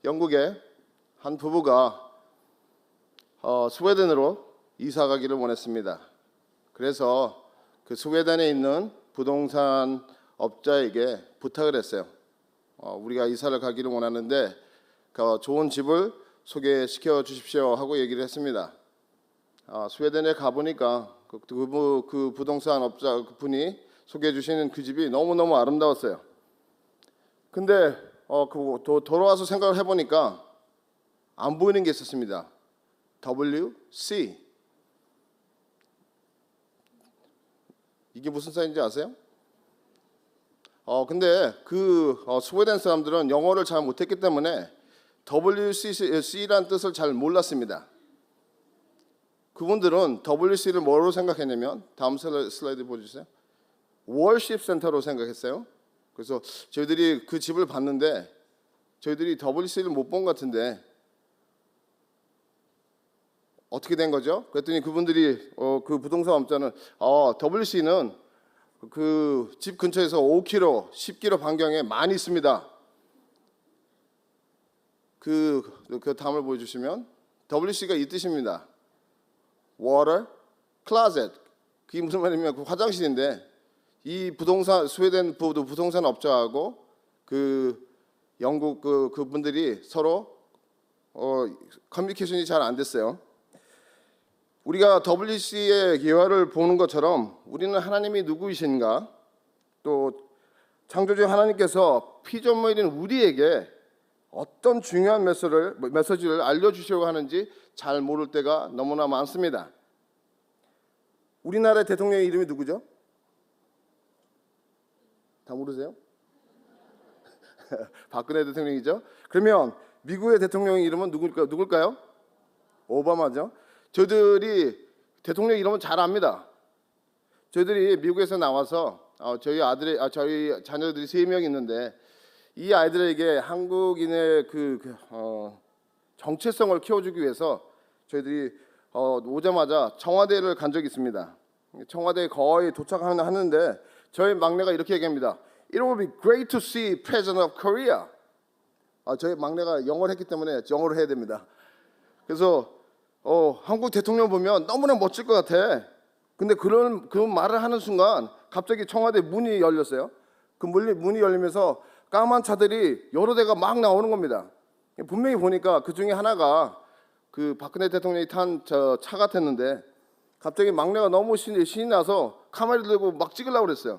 영국의 한 부부가 스웨덴으로 이사 가기를 원했습니다. 그래서 그 스웨덴에 있는 부동산 업자에게 부탁을 했어요. 우리가 이사를 가기를 원하는데 좋은 집을 소개시켜 주십시오 하고 얘기를 했습니다. 스웨덴에 가보니까 그 부동산 업자 분이 소개해 주시는 그 집이 너무너무 아름다웠어요. 근데 돌아와서 생각을 해보니까 안 보이는 게 있었습니다. WC. 이게 무슨 사인지 아세요? 근데 스웨덴 사람들은 영어를 잘 못했기 때문에 WC라는 뜻을 잘 몰랐습니다. 그분들은 WC를 뭐로 생각했냐면, 다음 슬라이드 보여주세요. 월십 센터로 생각했어요. 그래서 저희들이 그 집을 봤는데 저희들이 WC를 못 본 것 같은데 어떻게 된 거죠? 그랬더니 그분들이 그 부동산 업자는 WC는 그 집 근처에서 5km, 10km 반경에 많이 있습니다. 그 다음을 보여주시면 WC가 이 뜻입니다. Water Closet. 그게 무슨 말이냐면 그 화장실인데, 이 스웨덴 부동산 업자하고 그 영국 그분들이 서로 커뮤니케이션이 잘 안 됐어요. 우리가 WC의 예화를 보는 것처럼 우리는 하나님이 누구이신가, 또 창조주 하나님께서 피조물인 우리에게 어떤 중요한 메시지를 알려주시려고 하는지 잘 모를 때가 너무나 많습니다. 우리나라의 대통령의 이름이 누구죠? 다 모르세요? 박근혜 대통령이죠. 그러면 미국의 대통령의 이름은 누굴까요? 오바마죠. 저희들이 대통령 이름은 잘 압니다. 저희들이 미국에서 나와서 저희 자녀들이 3명 있는데, 이 아이들에게 한국인의 정체성을 키워주기 위해서 저희들이 오자마자 청와대를 간 적이 있습니다. 청와대에 거의 도착하는데 저희 막내가 이렇게 얘기합니다. It will be great to see President of Korea. 저희 막내가 영어를 했기 때문에 영어로 해야 됩니다. 그래서 한국 대통령 보면 너무나 멋질 것 같아. 근데 그 말을 하는 순간 갑자기 청와대 문이 열렸어요. 그 문이 열리면서 까만 차들이 여러 대가 막 나오는 겁니다. 분명히 보니까 그 중에 하나가 그 박근혜 대통령이 탄 차 같았는데, 갑자기 막내가 너무 신이 나서 카메라를 들고 막 찍으려고 그랬어요.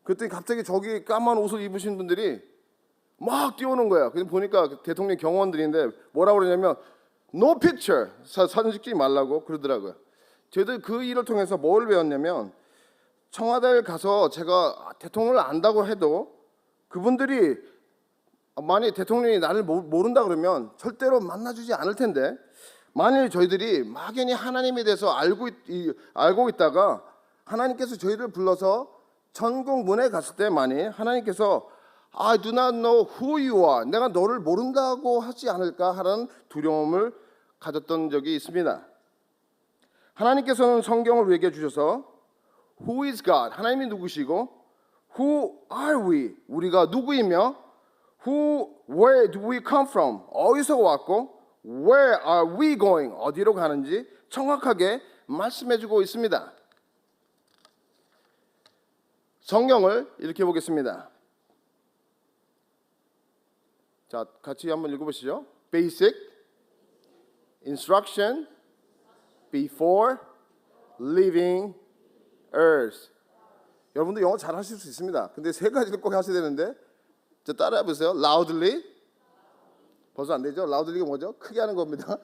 그랬더니 갑자기 저기 까만 옷을 입으신 분들이 막 뛰어오는 거야. 그래서 보니까 대통령 경호원들인데 뭐라고 그러냐면 No picture, 사진 찍지 말라고 그러더라고요. 저희들 그 일을 통해서 뭘 배웠냐면, 청와대에 가서 제가 대통령을 안다고 해도 그분들이 만약 대통령이 나를 모른다 그러면 절대로 만나주지 않을 텐데, 만일 저희들이 막연히 하나님에 대해서 알고 있다가 하나님께서 저희를 불러서 천국 문에 갔을 때 만일 하나님께서 I do not know who you are, 내가 너를 모른다고 하지 않을까 하는 두려움을 가졌던 적이 있습니다. 하나님께서는 성경을 우리에게 주셔서 Who is God, 하나님이 누구시고, Who are we, 우리가 누구이며, Where do we come from, 어디서 왔고, Where are we going, 어디로 가는지 정확하게 말씀해주고 있습니다. 성경을 이렇게 보겠습니다. 자, 같이 한번 읽어보시죠. Basic instruction before leaving earth. 여러분도 영어 잘 하실 수 있습니다. 근데 3가지를 꼭 하셔야 되는데, 자, 따라해 보세요. Loudly. 벌써 안 되죠? Loudly가 뭐죠? 크게 하는 겁니다.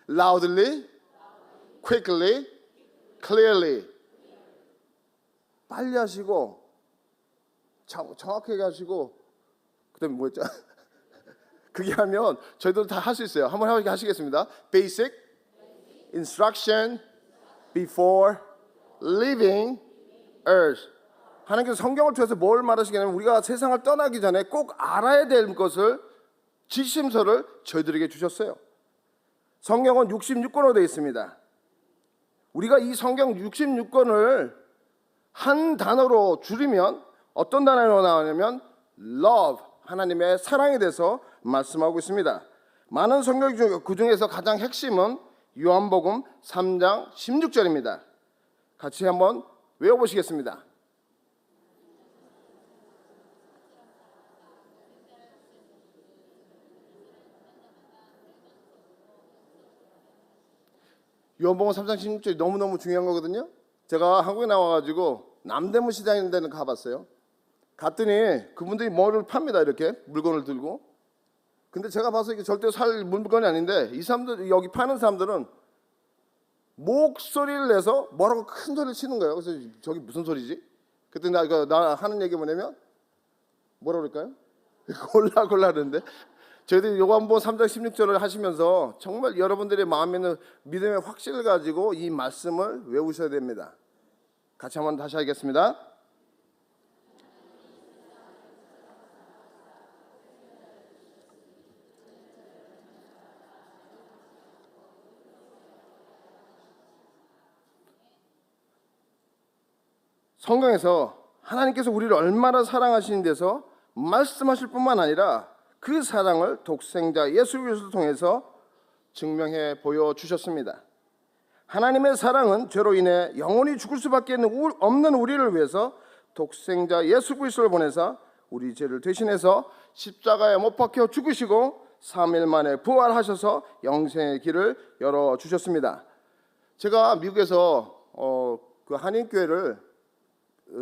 Loudly, quickly, clearly. 빨리 하시고 정확하게 하시고, 그다음에 뭐였죠? 그게 하면 저희도 다 할 수 있어요. 한번 하시겠습니다. Basic instruction before leaving earth. 하나님께서 성경을 통해서 뭘 말하시냐면, 우리가 세상을 떠나기 전에 꼭 알아야 될 것을, 지침서를 저희들에게 주셨어요. 성경은 66권으로 되어 있습니다. 우리가 이 성경 66권을 한 단어로 줄이면 어떤 단어로 나오냐면 love, 하나님의 사랑에 대해서 말씀하고 있습니다. 많은 성경 중 그 중에서 가장 핵심은 요한복음 3장 16절입니다. 같이 한번 외워보시겠습니다. 요한복음 3장 16절이 너무너무 중요한 거거든요. 제가 한국에 나와가지고 남대문 시장이라는 데는 가봤어요. 갔더니 그분들이 뭐를 팝니다. 이렇게 물건을 들고. 근데 제가 봐서 이게 절대 살 물건이 아닌데 이 사람들, 여기 파는 사람들은 목소리를 내서 뭐라고 큰 소리를 치는 거예요. 그래서 저기 무슨 소리지? 그때 나 하는 얘기 뭐냐면 뭐라 그럴까요? 골라 그러는데 저희들이 요한복음 3장 16절을 하시면서 정말 여러분들의 마음에 있는 믿음의 확신을 가지고 이 말씀을 외우셔야 됩니다. 같이 한번 다시 하겠습니다. 성경에서 하나님께서 우리를 얼마나 사랑하시는 데서 말씀하실 뿐만 아니라 그 사랑을 독생자 예수 그리스도를 통해서 증명해 보여주셨습니다. 하나님의 사랑은 죄로 인해 영원히 죽을 수밖에 없는 우리를 위해서 독생자 예수 그리스도를 보내사 우리 죄를 대신해서 십자가에 못 박혀 죽으시고 3일 만에 부활하셔서 영생의 길을 열어주셨습니다. 제가 미국에서 그 한인교회를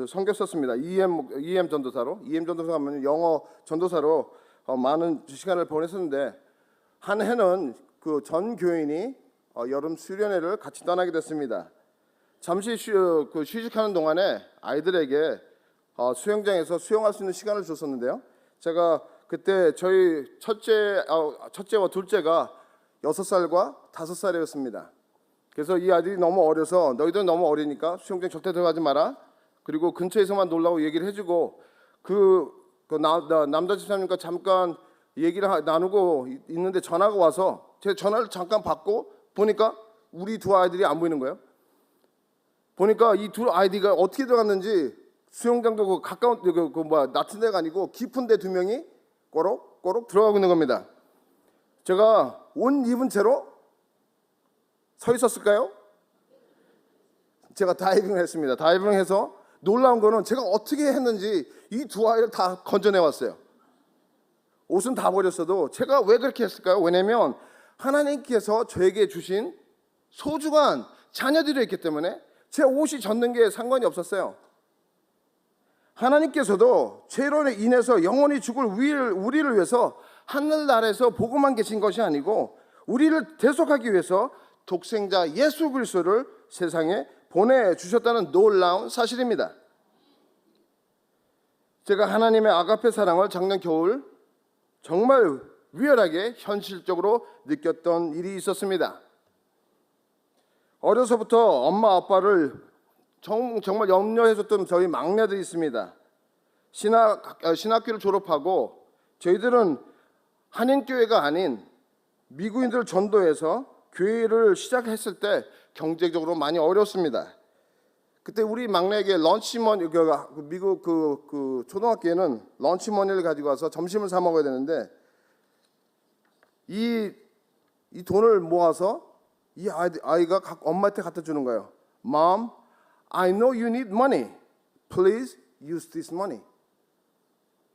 섬겼었습니다. EM 전도사로. EM 전도사 하면 영어 전도사로 많은 시간을 보냈었는데 한 해는 그 전 교인이 여름 수련회를 같이 떠나게 됐습니다. 잠시 휴식하는 동안에 아이들에게 수영장에서 수영할 수 있는 시간을 줬었는데요. 제가 그때 저희 첫째와 둘째가 6살과 5살이었습니다. 그래서 이 아들이 너무 어려서 너희들 너무 어리니까 수영장 절대 들어가지 마라. 그리고 근처에서만 놀라고 얘기를 해주고 남자 집사님과 잠깐 얘기를 나누고 있는데 전화가 와서 제 전화를 잠깐 받고 보니까 우리 두 아이들이 안 보이는 거예요. 보니까 이 두 아이디가 어떻게 들어갔는지 수영장도 그 가까운 낮은 데가 아니고 깊은 데 두 명이 꼬록꼬록 들어가고 있는 겁니다. 제가 옷 입은 채로 서 있었을까요? 제가 다이빙을 했습니다. 다이빙해서 놀라운 거는 제가 어떻게 했는지 이 두 아이를 다 건져내 왔어요. 옷은 다 버렸어도 제가 왜 그렇게 했을까요? 왜냐면 하나님께서 저에게 주신 소중한 자녀들이 있기 때문에 제 옷이 젖는 게 상관이 없었어요. 하나님께서도 죄로 인해서 영원히 죽을 우리를 위해서 하늘나라에서 복음만 계신 것이 아니고 우리를 대속하기 위해서 독생자 예수 그리스도를 세상에 보내주셨다는 놀라운 사실입니다. 제가 하나님의 아가페 사랑을 작년 겨울 정말 리얼하게 현실적으로 느꼈던 일이 있었습니다. 어려서부터 엄마 아빠를 정말 염려해줬던 저희 막내들이 있습니다. 신학교를 졸업하고 저희들은 한인교회가 아닌 미국인들 전도해서 교회를 시작했을 때 경제적으로 많이 어렵습니다. 그때 우리 막내에게 런치머니, 미국 그 초등학교에는 런치머니를 가지고 와서 점심을 사 먹어야 되는데 이 돈을 모아서 이 아이가 엄마한테 갖다 주는 거예요. Mom, I know you need money. Please use this money.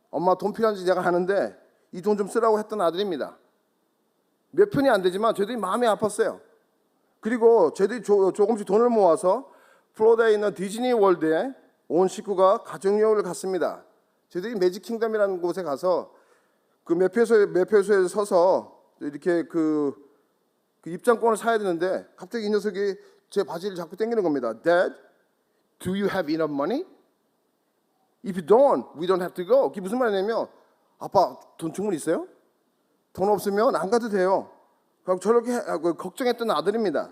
엄마 돈 필요한지 내가 하는데 이 돈 좀 쓰라고 했던 아들입니다. 몇 푼이 안 되지만 저희들이 마음이 아팠어요. 그리고 저희들이 조금씩 돈을 모아서 플로리다에 있는 디즈니 월드에 온 식구가 가족여행을 갔습니다. 저희들이 매직 킹덤이라는 곳에 가서 그 매표소에 서서 이렇게 그 입장권을 사야 되는데 갑자기 이 녀석이 제 바지를 자꾸 당기는 겁니다. Dad, do you have enough money? If you don't, we don't have to go. 그게 무슨 말이냐면 아빠 돈 충분히 있어요? 돈 없으면 안 가도 돼요. 저렇게 걱정했던 아들입니다.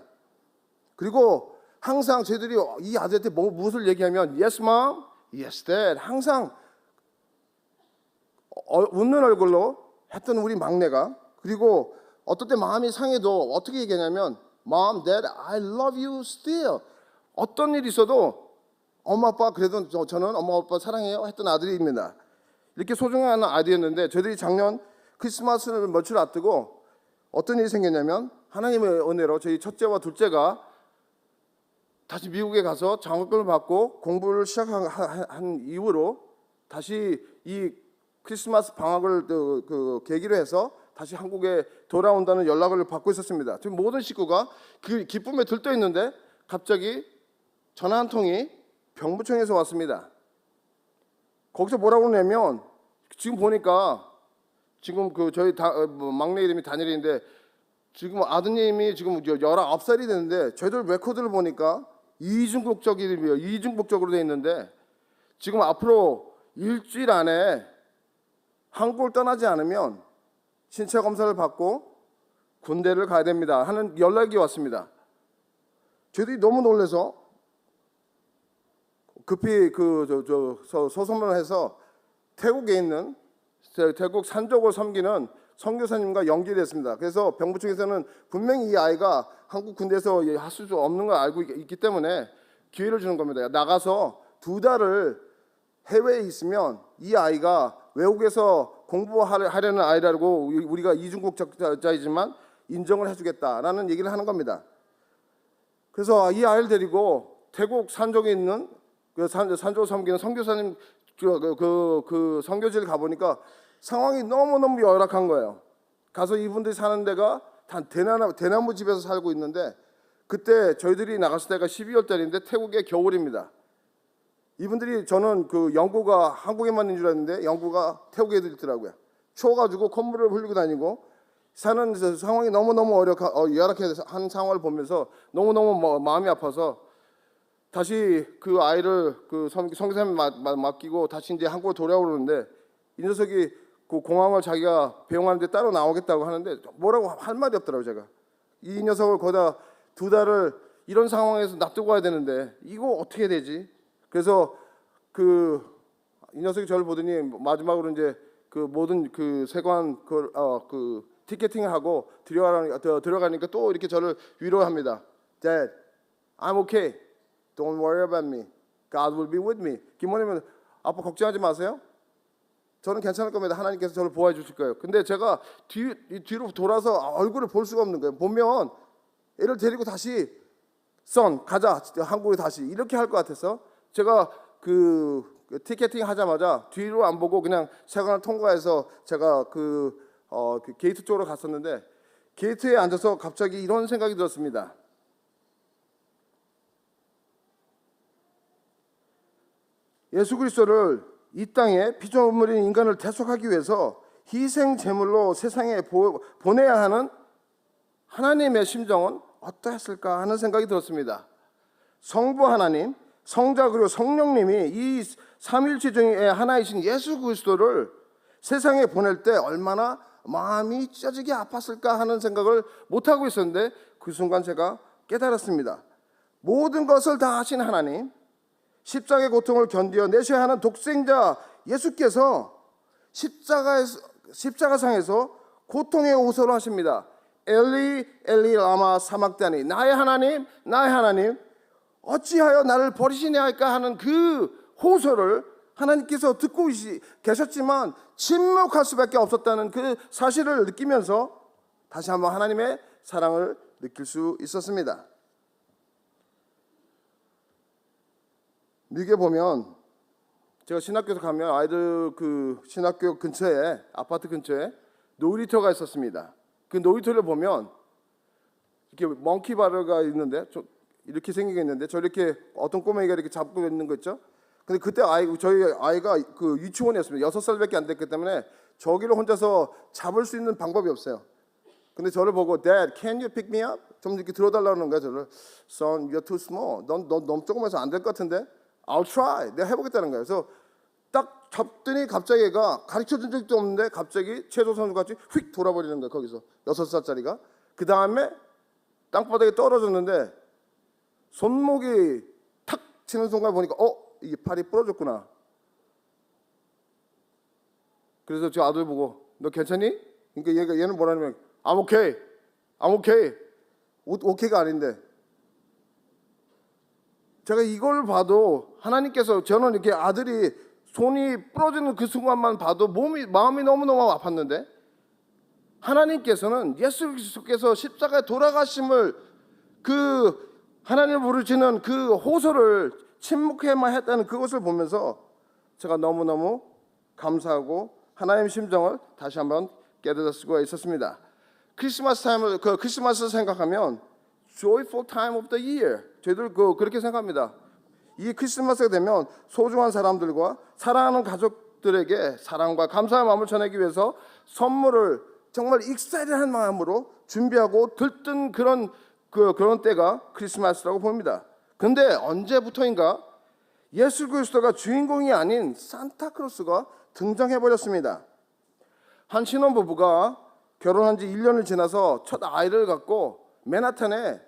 그리고 항상 저희들이 이 아들한테 무엇을 얘기하면 Yes, mom, yes, dad. 항상 웃는 얼굴로 했던 우리 막내가 그리고 어떨 때 마음이 상해도 어떻게 얘기하냐면 Mom, Dad, I love you still. 어떤 일이 있어도 엄마 아빠 그래도 저는 엄마 아빠 사랑해요 했던 아들입니다. 이렇게 소중한 아이디어였는데 저희들이 작년 크리스마스를 며칠 앞두고 어떤 일이 생겼냐면 하나님의 은혜로 저희 첫째와 둘째가 다시 미국에 가서 장학금을 받고 공부를 시작한 이후로 다시 이 크리스마스 방학을 그 계기로 해서 다시 한국에 돌아온다는 연락을 받고 있었습니다. 지금 모든 식구가 그 기쁨에 들떠 있는데 갑자기 전화 한 통이 병무청에서 왔습니다. 거기서 뭐라고 그러냐면 지금 보니까 지금 그 저희 막내 이름이 다니엘인데 지금 아드님이 지금 19살이 됐는데 저희들 레코드를 보니까 이중국적으로 돼 있는데 지금 앞으로 일주일 안에 한국을 떠나지 않으면 신체 검사를 받고 군대를 가야 됩니다 하는 연락이 왔습니다. 저희들이 너무 놀라서 급히 소송을 해서 태국에 있는 태국 산족을 섬기는 선교사님과 연결됐습니다. 그래서 병무청에서는 분명히 이 아이가 한국 군대에서 하실 수 없는 걸 알고 있기 때문에 기회를 주는 겁니다. 나가서 2달을 해외에 있으면 이 아이가 외국에서 공부하려는 아이라고 우리가 이중국적자이지만 인정을 해주겠다라는 얘기를 하는 겁니다. 그래서 이 아이를 데리고 태국 산족에 있는 그 산족을 섬기는 선교사님 그 선교지를 가보니까 상황이 너무너무 열악한 거예요. 가서 이분들이 사는 데가 대나무 집에서 살고 있는데 그때 저희들이 나갔을 때가 12월 달인데 태국의 겨울입니다. 이분들이 저는 그 영구가 한국에만 있는 줄 알았는데 영구가 태국 애들 있더라고요. 추워가지고 콧물을 흘리고 다니고 사는 상황이 너무너무 열악한 상황을 보면서 너무너무 마음이 아파서 다시 그 아이를 그 선교사님 맡기고 다시 이제 한국으로 돌아오는데 이 녀석이 그 공항을 자기가 배웅하는데 따로 나오겠다고 하는데 뭐라고 할 말이 없더라고요. 제가 이 녀석을 거기다 2달을 이런 상황에서 놔두고 가야 되는데 이거 어떻게 해야 되지? 그래서 이 녀석이 저를 보더니 마지막으로 이제 그 모든 그 세관 그 티켓팅을 하고 들어가니까 또 이렇게 저를 위로합니다. Dad, I'm okay. Don't worry about me. God will be with me. 김원희면 아빠 걱정하지 마세요. 저는 괜찮을 겁니다. 하나님께서 저를 보호해 주실 거예요. 근데 제가 뒤로 돌아서 얼굴을 볼 수가 없는 거예요. 보면 애를 데리고 다시 가자 한국에 다시 이렇게 할 것 같아서 제가 그 티켓팅 하자마자 뒤로 안 보고 그냥 세관을 통과해서 제가 그 게이트 쪽으로 갔었는데 게이트에 앉아서 갑자기 이런 생각이 들었습니다. 예수 그리스도를 이 땅에 피조물인 인간을 대속하기 위해서 희생 제물로 세상에 보내야 하는 하나님의 심정은 어떠했을까 하는 생각이 들었습니다. 성부 하나님, 성자 그리고 성령님이 이 삼위일체 중에 하나이신 예수 그리스도를 세상에 보낼 때 얼마나 마음이 찢어지게 아팠을까 하는 생각을 못하고 있었는데 그 순간 제가 깨달았습니다. 모든 것을 다 하신 하나님, 십자가의 고통을 견디어 내셔야 하는 독생자 예수께서 십자가상에서 고통의 호소를 하십니다. 엘리 엘리 라마 사막다니, 나의 하나님 어찌하여 나를 버리시냐 할까 하는 그 호소를 하나님께서 듣고 계셨지만 침묵할 수밖에 없었다는 그 사실을 느끼면서 다시 한번 하나님의 사랑을 느낄 수 있었습니다. 미국에 보면 제가 신학교에서 가면 아이들 그 신학교 근처에 아파트 근처에 놀이터가 있었습니다. 그 놀이터를 보면 이렇게 멍키바르가 있는데 이렇게 생기게 있는데 저 이렇게 어떤 꼬맹이가 이렇게 잡고 있는 거 있죠? 근데 그때 저희 아이가 그 유치원이었습니다. 6살밖에 안 됐기 때문에 저기를 혼자서 잡을 수 있는 방법이 없어요. 근데 저를 보고 Dad, can you pick me up? 좀 이렇게 들어달라는 거야. 저를 Son, you're too small. 넌 너무 조그마해서 안 될 것 같은데? I'll try. 내가 해보겠다는 거예요. 그래서 딱 잡더니 갑자기 얘가 가르쳐준 적도 없는데 갑자기 체조 선수같이 휙 돌아버리는 거예요. 거기서 6살짜리가. 그 다음에 땅바닥에 떨어졌는데 손목이 탁 치는 순간 보니까 이게 팔이 부러졌구나. 그래서 저 아들 보고 너 괜찮니? 그러니까 얘는 뭐라냐면 I'm okay. 오케이가 아닌데 제가 이걸 봐도 하나님께서 저는 이렇게 아들이 손이 부러지는 그 순간만 봐도 마음이 너무너무 아팠는데 하나님께서는 예수 그리스도께서 십자가에 돌아가심을 그 하나님을 부르시는 그 호소를 침묵해만 했다는 그것을 보면서 제가 너무너무 감사하고 하나님의 심정을 다시 한번 깨달을 수가 있었습니다. 크리스마스 생각하면 joyful time of the year. 저희들 그렇게 생각합니다. 이 크리스마스가 되면 소중한 사람들과 사랑하는 가족들에게 사랑과 감사의 마음을 전하기 위해서 선물을 정말 익사이드한 마음으로 준비하고 들뜬 그런 때가 크리스마스라고 봅니다. 근데 언제부터인가 예수 그리스도가 주인공이 아닌 산타크로스가 등장해 버렸습니다. 한 신혼부부가 결혼한 지 1년을 지나서 첫 아이를 갖고 맨하탄에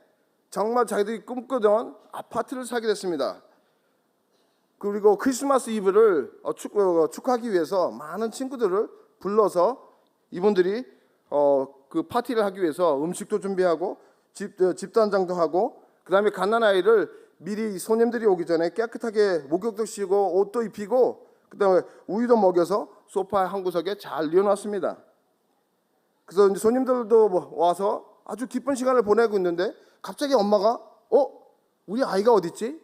정말 자기들이 꿈꾸던 아파트를 사게 됐습니다. 그리고 크리스마스 이브를 축하하기 위해서 많은 친구들을 불러서 이분들이 그 파티를 하기 위해서 음식도 준비하고 집단장도 하고, 그 다음에 갓난아이를 미리 손님들이 오기 전에 깨끗하게 목욕도 시키고 옷도 입히고, 그 다음에 우유도 먹여서 소파 한 구석에 잘 뉘어놨습니다. 그래서 이제 손님들도 와서 아주 기쁜 시간을 보내고 있는데 갑자기 엄마가 우리 아이가 어디 있지?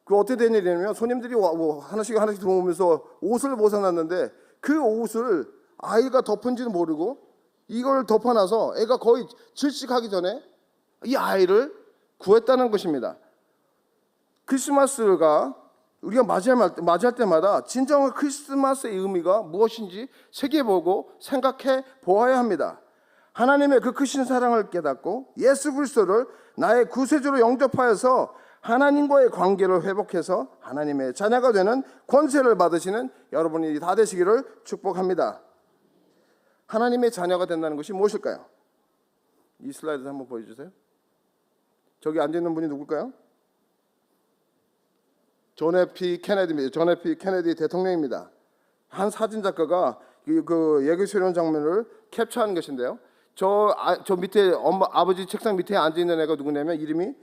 그 어떻게 된 일이냐면 손님들이 하나씩 들어오면서 옷을 벗어났는데 그 옷을 아이가 덮은지는 모르고 이걸 덮어놔서 애가 거의 질식하기 전에 이 아이를 구했다는 것입니다. 크리스마스가 우리가 맞이할 때마다 진정한 크리스마스의 의미가 무엇인지 새겨보고 생각해 보아야 합니다. 하나님의 그 크신 사랑을 깨닫고 예수 그리스도를 나의 구세주로 영접하여서 하나님과의 관계를 회복해서 하나님의 자녀가 되는 권세를 받으시는 여러분이 다 되시기를 축복합니다. 하나님의 자녀가 된다는 것이 무엇일까요? 이 슬라이드 한번 보여주세요. 저기 앉아있는 분이 누굴까요? 존 F. 케네디입니다. 존 F. 케네디 대통령입니다. 한 사진 작가가 그 예교수련 장면을 캡처한 것인데요. 저 밑에 아버지 책상 밑에 앉아 있는 애가 누구냐면 이름이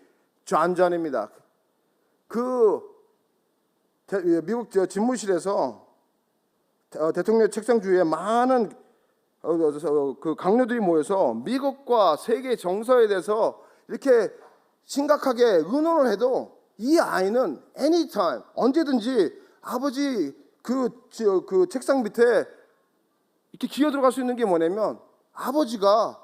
존입니다. 미국 집무실에서 대통령 책상 주위에 많은 그 강요들이 모여서 미국과 세계 정서에 대해서 이렇게 심각하게 의논을 해도 이 아이는 anytime 언제든지 아버지 그 책상 밑에 이렇게 기어 들어갈 수 있는 게 뭐냐면 아버지가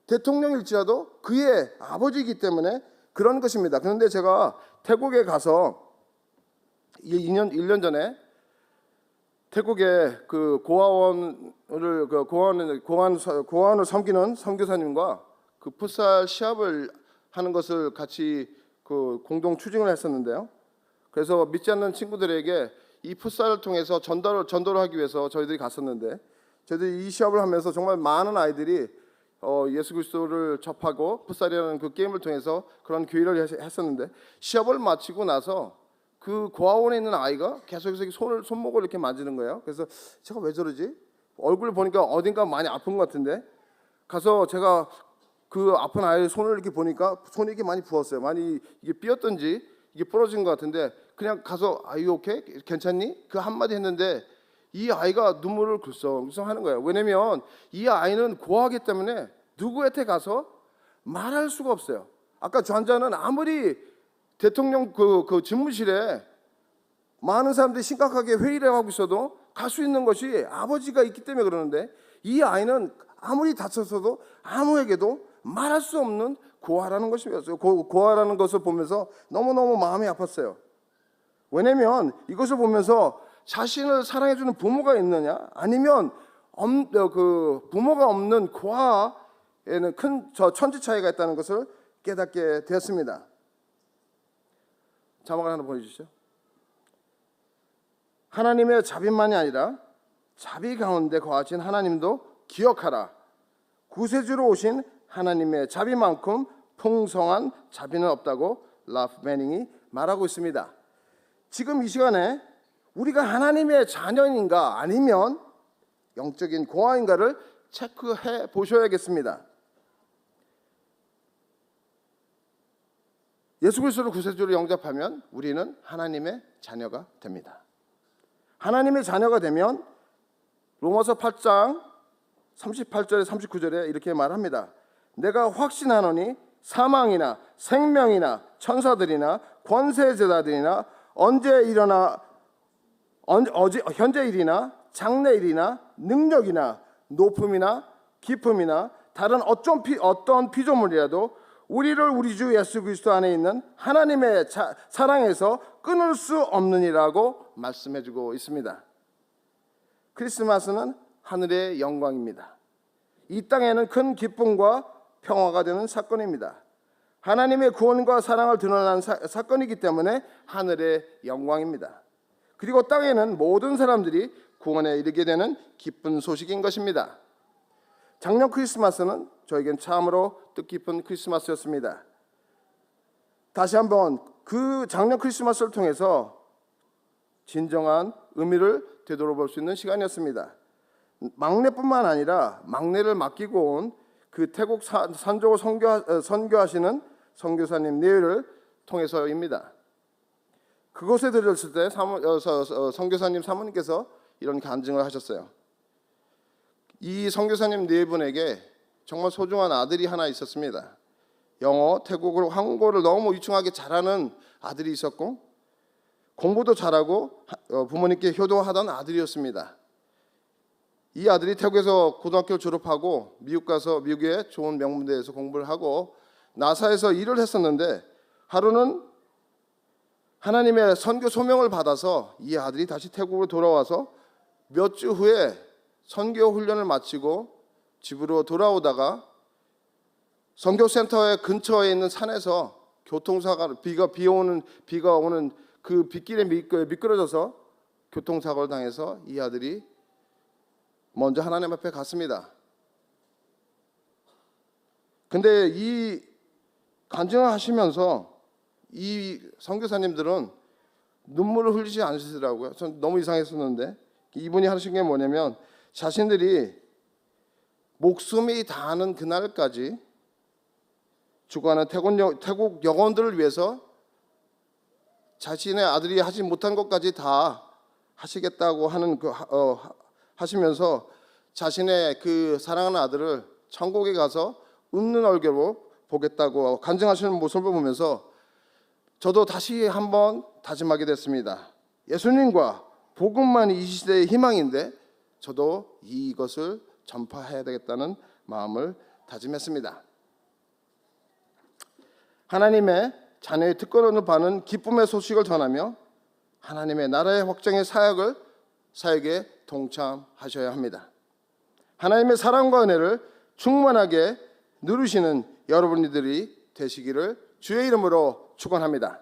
대통령일지라도 그의 아버지이기 때문에 그런 것입니다. 그런데 제가 태국에 가서 1년 전에 태국의 그 고아원을 섬기는 선교사님과 그 풋살 시합을 하는 것을 같이 공동 추진을 했었는데요. 그래서 믿지 않는 친구들에게 이 풋살을 통해서 전도를 하기 위해서 저희들이 갔었는데, 저희들이 이 시합을 하면서 정말 많은 아이들이 예수 그리스도를 접하고 풋살이라는 그 게임을 통해서 그런 교회를 했었는데, 시합을 마치고 나서 그 고아원에 있는 아이가 계속해서 손목을 이렇게 만지는 거예요. 그래서 제가 왜 저러지? 얼굴을 보니까 어딘가 많이 아픈 것 같은데, 가서 제가 그 아픈 아이의 손을 이렇게 보니까 손이 이렇게 많이 부었어요. 많이 이게 삐었던지 이게 부러진 것 같은데, 그냥 가서 Are you okay? 괜찮니? 그 한마디 했는데 이 아이가 눈물을 글썽글썽 하는 거예요. 왜냐면 이 아이는 고아하기 때문에 누구한테 가서 말할 수가 없어요. 아까 저 환자는 아무리 대통령 그 집무실에 많은 사람들이 심각하게 회의를 하고 있어도 갈 수 있는 것이 아버지가 있기 때문에 그러는데, 이 아이는 아무리 다쳤어도 아무에게도 말할 수 없는 고아라는 것이었어요. 고아라는 것을 보면서 너무너무 마음이 아팠어요. 왜냐면 이것을 보면서 자신을 사랑해주는 부모가 있느냐, 아니면 그 부모가 없는 고아에는 큰 천지 차이가 있다는 것을 깨닫게 되었습니다. 자막을 하나 보여주시죠. 하나님의 자비만이 아니라 자비 가운데 거하신 하나님도 기억하라. 구세주로 오신 하나님의 자비만큼 풍성한 자비는 없다고 라프 매닝이 말하고 있습니다. 지금 이 시간에 우리가 하나님의 자녀인가 아니면 영적인 고아인가를 체크해 보셔야겠습니다. 예수 그리스도를 구세주로 영접하면 우리는 하나님의 자녀가 됩니다. 하나님의 자녀가 되면 로마서 8장 38절에 39절에 이렇게 말합니다. 내가 확신하노니 사망이나 생명이나 천사들이나 권세제자들이나 현재 일이나 장래 일이나 능력이나 높음이나 깊음이나 다른 어떤 피조물이라도 우리를 우리 주 예수 그리스도 안에 있는 하나님의 사랑에서 끊을 수 없느니라고 말씀해주고 있습니다. 크리스마스는 하늘의 영광입니다. 이 땅에는 큰 기쁨과 평화가 되는 사건입니다. 하나님의 구원과 사랑을 드러난 사건이기 때문에 하늘의 영광입니다. 그리고 땅에는 모든 사람들이 구원에 이르게 되는 기쁜 소식인 것입니다. 작년 크리스마스는 저에겐 참으로 뜻깊은 크리스마스였습니다. 다시 한번 그 작년 크리스마스를 통해서 진정한 의미를 되돌아볼 수 있는 시간이었습니다. 막내뿐만 아니라 막내를 맡기고 온 그 태국 산적을 선교하시는 선교사님 내외를 통해서입니다. 그곳에 들렸을 때 선교사님 사모님께서 이런 간증을 하셨어요. 이 선교사님 네 분에게 정말 소중한 아들이 하나 있었습니다. 영어, 태국어, 한국어를 너무 유창하게 잘하는 아들이 있었고 공부도 잘하고 부모님께 효도하던 아들이었습니다. 이 아들이 태국에서 고등학교를 졸업하고 미국 가서 미국의 좋은 명문대에서 공부를 하고 나사에서 일을 했었는데 하루는 하나님의 선교 소명을 받아서 이 아들이 다시 태국으로 돌아와서 몇 주 후에 선교 훈련을 마치고 집으로 돌아오다가 선교센터의 근처에 있는 산에서 교통사고 비가 오는 그 빗길에 미끄러져서 교통사고를 당해서 이 아들이 먼저 하나님 앞에 갔습니다. 근데 이 간증을 하시면서 이 선교사님들은 눈물을 흘리지 않으시더라고요. 전 너무 이상했었는데 이분이 하신 게 뭐냐면 자신들이 목숨이 다하는 그날까지 죽어가는 태국 영혼들을 위해서 자신의 아들이 하지 못한 것까지 다 하시겠다고 하시면서 자신의 그 사랑하는 아들을 천국에 가서 웃는 얼굴로 보겠다고 간증하시는 모습을 보면서 저도 다시 한번 다짐하게 됐습니다. 예수님과 복음만이 이 시대의 희망인데 저도 이것을 전파해야 되겠다는 마음을 다짐했습니다. 하나님의 자녀의 특권을 받는 기쁨의 소식을 전하며 하나님의 나라의 확장의 사역에 동참하셔야 합니다. 하나님의 사랑과 은혜를 충만하게 누리시는 여러분들이 되시기를 주의 이름으로 축원합니다.